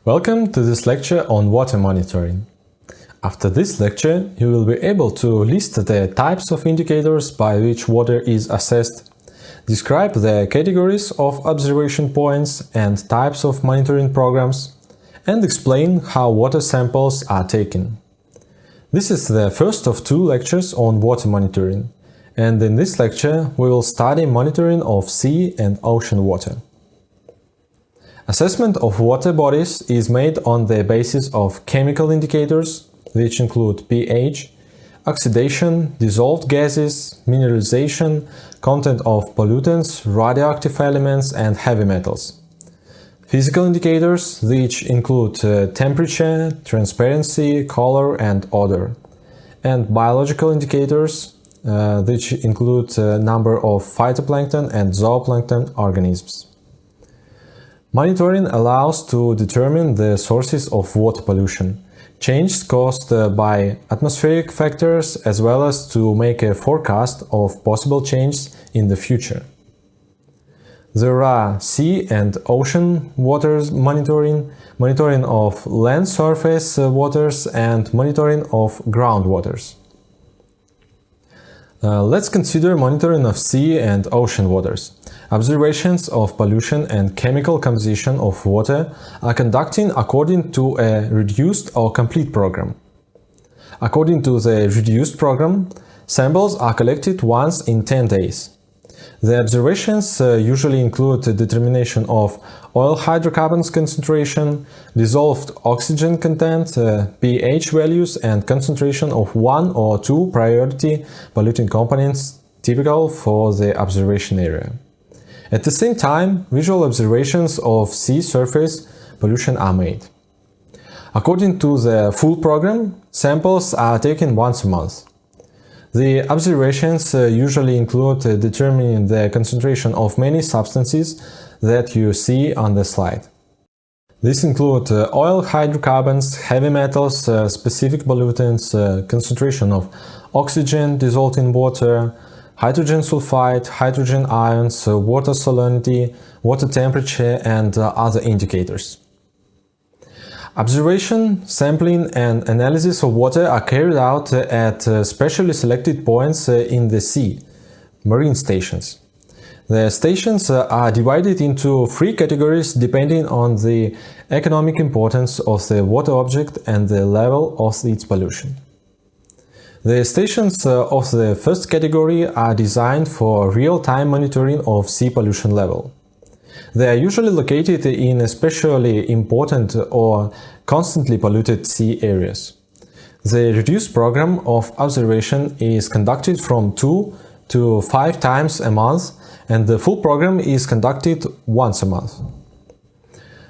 Welcome to this lecture on water monitoring. After this lecture, you will be able to list the types of indicators by which water is assessed, describe the categories of observation points and types of monitoring programs, and explain how water samples are taken. This is the first of two lectures on water monitoring, and in this lecture we will study monitoring of sea and ocean water. Assessment of water bodies is made on the basis of chemical indicators, which include pH, oxidation, dissolved gases, mineralization, content of pollutants, radioactive elements, and heavy metals. Physical indicators, which include temperature, transparency, color, and odor. And biological indicators, which include number of phytoplankton and zooplankton organisms. Monitoring allows to determine the sources of water pollution, changes caused by atmospheric factors, as well as to make a forecast of possible changes in the future. There are sea and ocean waters monitoring of land surface waters, and monitoring of groundwaters. Let's consider monitoring of sea and ocean waters. Observations of pollution and chemical composition of water are conducted according to a reduced or complete program. According to the reduced program, samples are collected once in 10 days. The observations usually include the determination of oil hydrocarbons concentration, dissolved oxygen content, pH values, and concentration of one or two priority polluting components typical for the observation area. At the same time, visual observations of sea surface pollution are made. According to the full program, samples are taken once a month. The observations usually include determining the concentration of many substances that you see on the slide. These include oil hydrocarbons, heavy metals, specific pollutants, concentration of oxygen dissolved in water, hydrogen sulfide, hydrogen ions, water salinity, water temperature, and other indicators. Observation, sampling, and analysis of water are carried out at specially selected points in the sea, marine stations. The stations are divided into three categories depending on the economic importance of the water object and the level of its pollution. The stations of the first category are designed for real-time monitoring of sea pollution level. They are usually located in especially important or constantly polluted sea areas. The reduced program of observation is conducted from 2 to 5 times a month, and the full program is conducted once a month.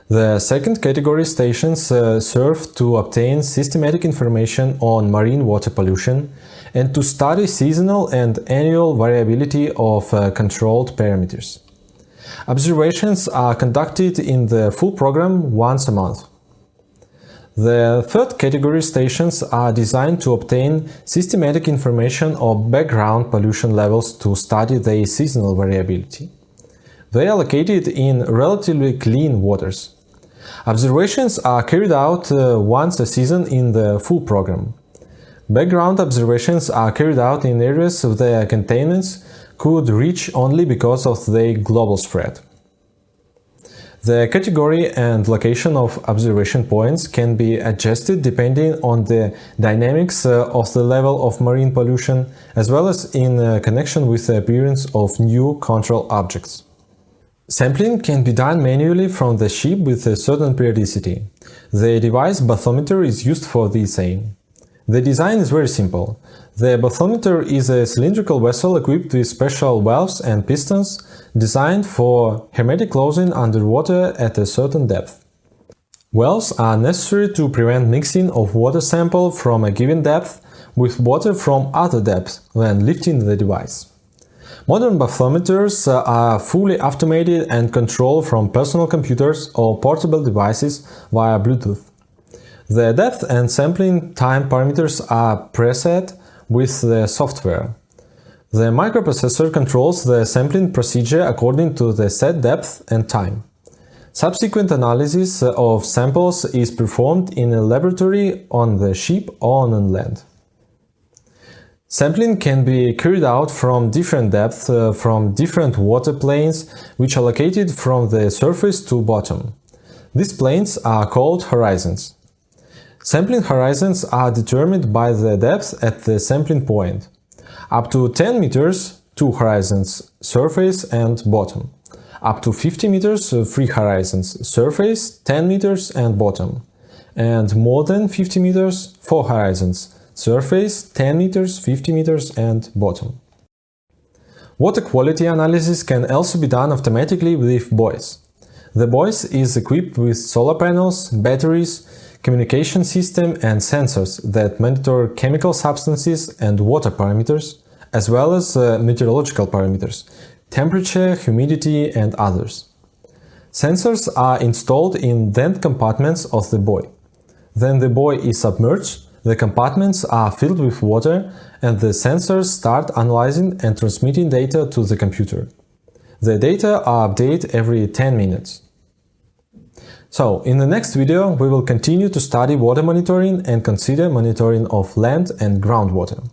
The second category stations serve to obtain systematic information on marine water pollution and to study seasonal and annual variability of controlled parameters. Observations are conducted in the full program once a month. The third category stations are designed to obtain systematic information of background pollution levels to study their seasonal variability. They are located in relatively clean waters. Observations are carried out once a season in the full program. Background observations are carried out in areas where contaminants could reach only because of their global spread. The category and location of observation points can be adjusted depending on the dynamics of the level of marine pollution, as well as in connection with the appearance of new control objects. Sampling can be done manually from the ship with a certain periodicity. The device bathymeter is used for this aim. The design is very simple. The bathymeter is a cylindrical vessel equipped with special valves and pistons designed for hermetic closing underwater at a certain depth. Valves are necessary to prevent mixing of water sample from a given depth with water from other depths when lifting the device. Modern bathymeters are fully automated and controlled from personal computers or portable devices via Bluetooth. The depth and sampling time parameters are preset with the software. The microprocessor controls the sampling procedure according to the set depth and time. Subsequent analysis of samples is performed in a laboratory on the ship or on land. Sampling can be carried out from different depths from different water planes, which are located from the surface to bottom. These planes are called horizons. Sampling horizons are determined by the depth at the sampling point. Up to 10 meters, 2 horizons, surface and bottom. Up to 50 meters, 3 horizons, surface, 10 meters and bottom. And more than 50 meters, 4 horizons, surface, 10 meters, 50 meters and bottom. Water quality analysis can also be done automatically with buoys. The buoys is equipped with solar panels, batteries, communication system and sensors that monitor chemical substances and water parameters, as well as meteorological parameters, temperature, humidity and others. Sensors are installed in vent compartments of the buoy. Then the buoy is submerged, the compartments are filled with water and the sensors start analyzing and transmitting data to the computer. The data are updated every 10 minutes. So, in the next video we will continue to study water monitoring and consider monitoring of land and groundwater.